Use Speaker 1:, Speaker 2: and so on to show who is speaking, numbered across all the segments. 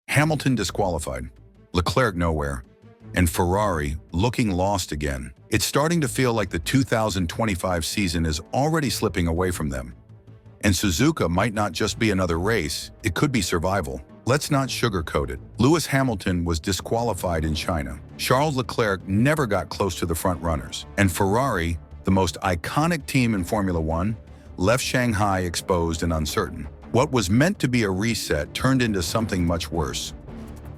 Speaker 1: Hamilton disqualified, Leclerc nowhere, and Ferrari looking lost again. It's starting to feel like the 2025 season is already slipping away from them. And Suzuka might not just be another race, it could be survival. Let's not sugarcoat it. Lewis Hamilton was disqualified in China. Charles Leclerc never got close to the front runners. And Ferrari, the most iconic team in Formula One, left Shanghai exposed and uncertain. What was meant to be a reset turned into something much worse.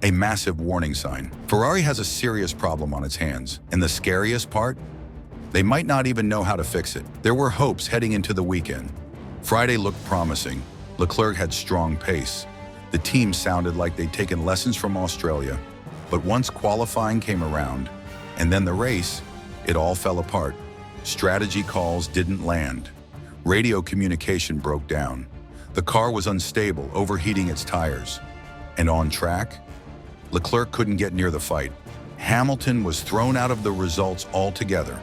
Speaker 1: A massive warning sign. Ferrari has a serious problem on its hands. And the scariest part? They might not even know how to fix it. There were hopes heading into the weekend. Friday looked promising. Leclerc had strong pace. The team sounded like they'd taken lessons from Australia. But once qualifying came around, and then the race, it all fell apart. Strategy calls didn't land. Radio communication broke down. The car was unstable, overheating its tires. And on track, Leclerc couldn't get near the fight. Hamilton was thrown out of the results altogether,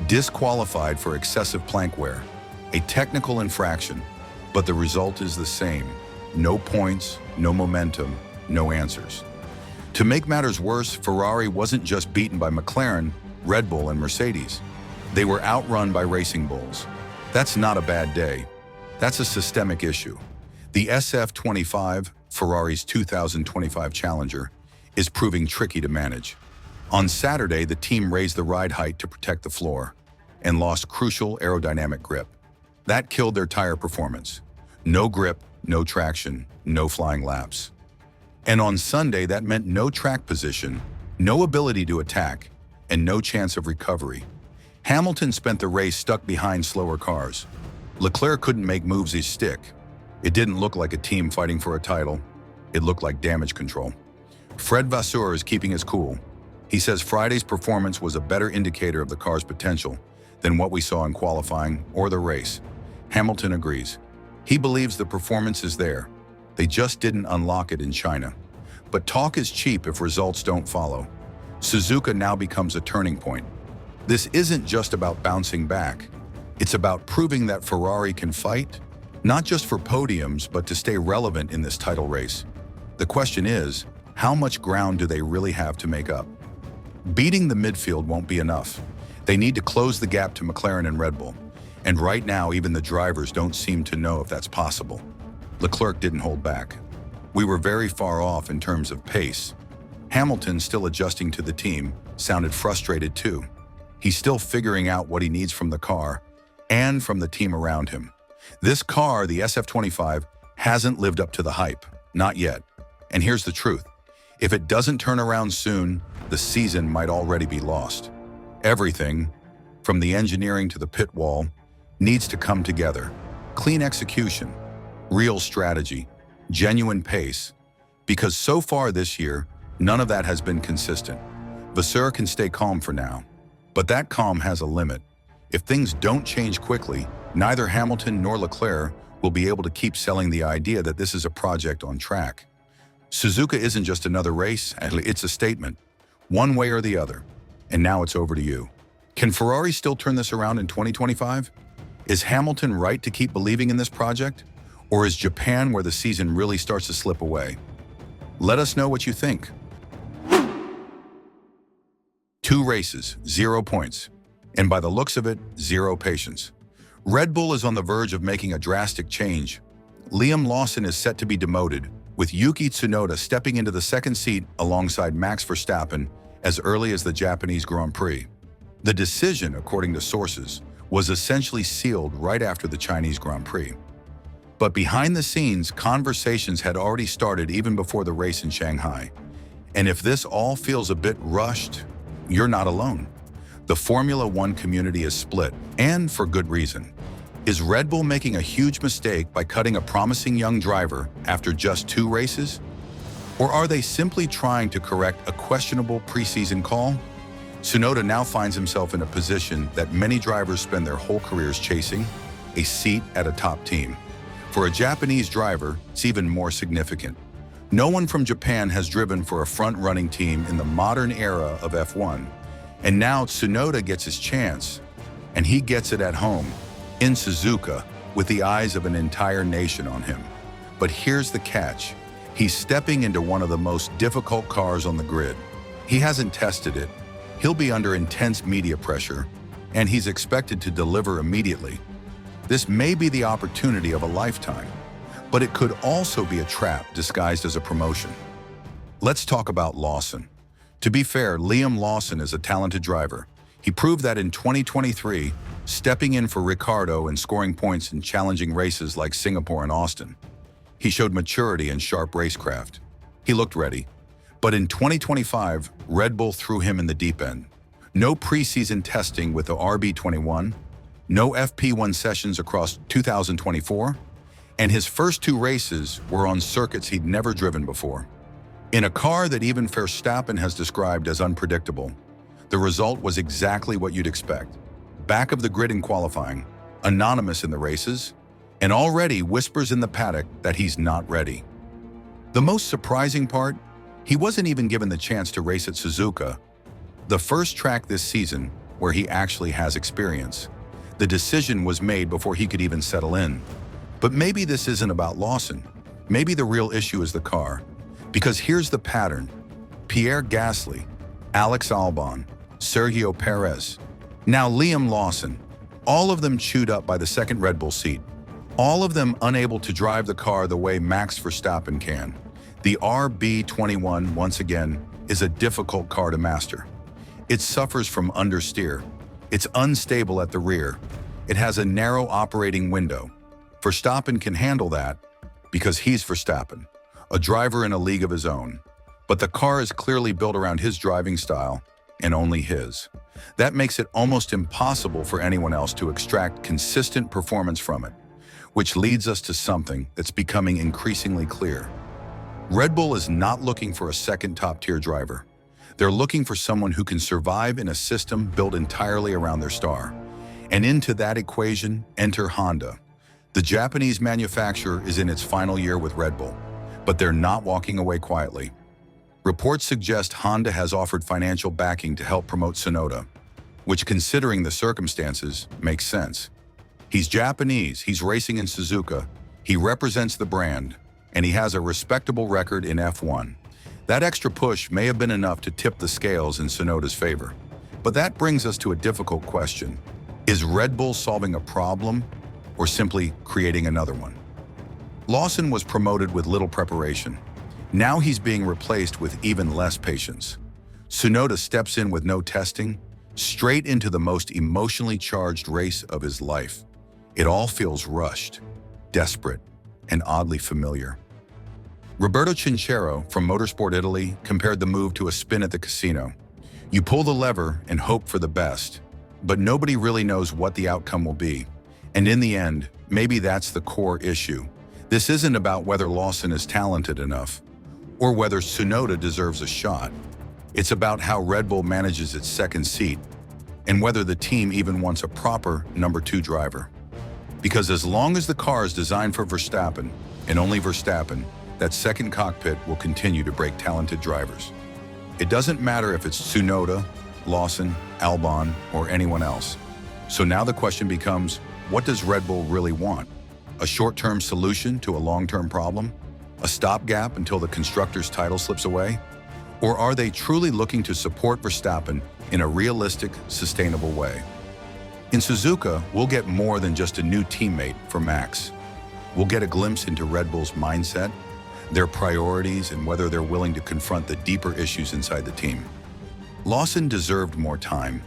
Speaker 1: disqualified for excessive plank wear, a technical infraction, but the result is the same. No points, no momentum, no answers. To make matters worse, Ferrari wasn't just beaten by McLaren, Red Bull, and Mercedes. They were outrun by Racing Bulls. That's not a bad day. That's a systemic issue. The SF25, Ferrari's 2025 challenger, is proving tricky to manage. On Saturday, the team raised the ride height to protect the floor and lost crucial aerodynamic grip. That killed their tire performance. No grip, no traction, no flying laps. And on Sunday, that meant no track position, no ability to attack, and no chance of recovery. Hamilton spent the race stuck behind slower cars. Leclerc couldn't make moves his stick. It didn't look like a team fighting for a title. It looked like damage control. Fred Vasseur is keeping his cool. He says Friday's performance was a better indicator of the car's potential than what we saw in qualifying or the race. Hamilton agrees. He believes the performance is there. They just didn't unlock it in China. But talk is cheap if results don't follow. Suzuka now becomes a turning point. This isn't just about bouncing back. It's about proving that Ferrari can fight, not just for podiums, but to stay relevant in this title race. The question is, how much ground do they really have to make up? Beating the midfield won't be enough. They need to close the gap to McLaren and Red Bull. And right now, even the drivers don't seem to know if that's possible. Leclerc didn't hold back. We were very far off in terms of pace. Hamilton, still adjusting to the team, sounded frustrated too. He's still figuring out what he needs from the car and from the team around him. This car, the SF25, hasn't lived up to the hype. Not yet. And here's the truth. If it doesn't turn around soon, the season might already be lost. Everything, from the engineering to the pit wall, needs to come together. Clean execution, real strategy, genuine pace. Because so far this year, none of that has been consistent. Vasseur can stay calm for now, but that calm has a limit. If things don't change quickly, neither Hamilton nor Leclerc will be able to keep selling the idea that this is a project on track. Suzuka isn't just another race, it's a statement, one way or the other. And now it's over to you. Can Ferrari still turn this around in 2025? Is Hamilton right to keep believing in this project? Or is Japan where the season really starts to slip away? Let us know what you think. 2 races, 0 points. And by the looks of it, 0 patience. Red Bull is on the verge of making a drastic change. Liam Lawson is set to be demoted, with Yuki Tsunoda stepping into the second seat alongside Max Verstappen as early as the Japanese Grand Prix. The decision, according to sources, was essentially sealed right after the Chinese Grand Prix. But behind the scenes, conversations had already started even before the race in Shanghai. And if this all feels a bit rushed, you're not alone. The Formula One community is split, and for good reason. Is Red Bull making a huge mistake by cutting a promising young driver after just 2 races? Or are they simply trying to correct a questionable preseason call? Tsunoda now finds himself in a position that many drivers spend their whole careers chasing, a seat at a top team. For a Japanese driver, it's even more significant. No one from Japan has driven for a front-running team in the modern era of F1. And now Tsunoda gets his chance, and he gets it at home, in Suzuka, with the eyes of an entire nation on him. But here's the catch. He's stepping into one of the most difficult cars on the grid. He hasn't tested it. He'll be under intense media pressure, and he's expected to deliver immediately. This may be the opportunity of a lifetime, but it could also be a trap disguised as a promotion. Let's talk about Lawson. To be fair, Liam Lawson is a talented driver. He proved that in 2023, stepping in for Ricciardo and scoring points in challenging races like Singapore and Austin. He showed maturity and sharp racecraft. He looked ready. But in 2025, Red Bull threw him in the deep end. No preseason testing with the RB21, no FP1 sessions across 2024, and his first two races were on circuits he'd never driven before. In a car that even Verstappen has described as unpredictable, the result was exactly what you'd expect. Back of the grid in qualifying, anonymous in the races, and already whispers in the paddock that he's not ready. The most surprising part, he wasn't even given the chance to race at Suzuka, the first track this season where he actually has experience. The decision was made before he could even settle in. But maybe this isn't about Lawson. Maybe the real issue is the car. Because here's the pattern. Pierre Gasly, Alex Albon, Sergio Perez, now Liam Lawson, all of them chewed up by the second Red Bull seat. All of them unable to drive the car the way Max Verstappen can. The RB21, once again, is a difficult car to master. It suffers from understeer. It's unstable at the rear. It has a narrow operating window. Verstappen can handle that because he's Verstappen, a driver in a league of his own. But the car is clearly built around his driving style and only his. That makes it almost impossible for anyone else to extract consistent performance from it, which leads us to something that's becoming increasingly clear. Red Bull is not looking for a second top-tier driver. They're looking for someone who can survive in a system built entirely around their star. And into that equation, enter Honda. The Japanese manufacturer is in its final year with Red Bull, but they're not walking away quietly. Reports suggest Honda has offered financial backing to help promote Tsunoda, which, considering the circumstances, makes sense. He's Japanese, he's racing in Suzuka, he represents the brand, and he has a respectable record in F1. That extra push may have been enough to tip the scales in Tsunoda's favor. But that brings us to a difficult question. Is Red Bull solving a problem or simply creating another one? Lawson was promoted with little preparation. Now he's being replaced with even less patience. Tsunoda steps in with no testing, straight into the most emotionally charged race of his life. It all feels rushed, desperate, and oddly familiar. Roberto Cinchero from Motorsport Italy compared the move to a spin at the casino. You pull the lever and hope for the best, but nobody really knows what the outcome will be. And in the end, maybe that's the core issue. This isn't about whether Lawson is talented enough, or whether Tsunoda deserves a shot. It's about how Red Bull manages its second seat, and whether the team even wants a proper number 2 driver. Because as long as the car is designed for Verstappen, and only Verstappen, that second cockpit will continue to break talented drivers. It doesn't matter if it's Tsunoda, Lawson, Albon, or anyone else. So now the question becomes, what does Red Bull really want? A short-term solution to a long-term problem? A stopgap until the constructor's title slips away? Or are they truly looking to support Verstappen in a realistic, sustainable way? In Suzuka, we'll get more than just a new teammate for Max. We'll get a glimpse into Red Bull's mindset, their priorities, and whether they're willing to confront the deeper issues inside the team. Lawson deserved more time.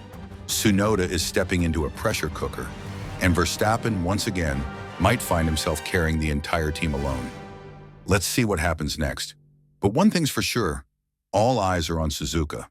Speaker 1: Tsunoda is stepping into a pressure cooker, and Verstappen, once again, might find himself carrying the entire team alone. Let's see what happens next. But one thing's for sure, all eyes are on Suzuka.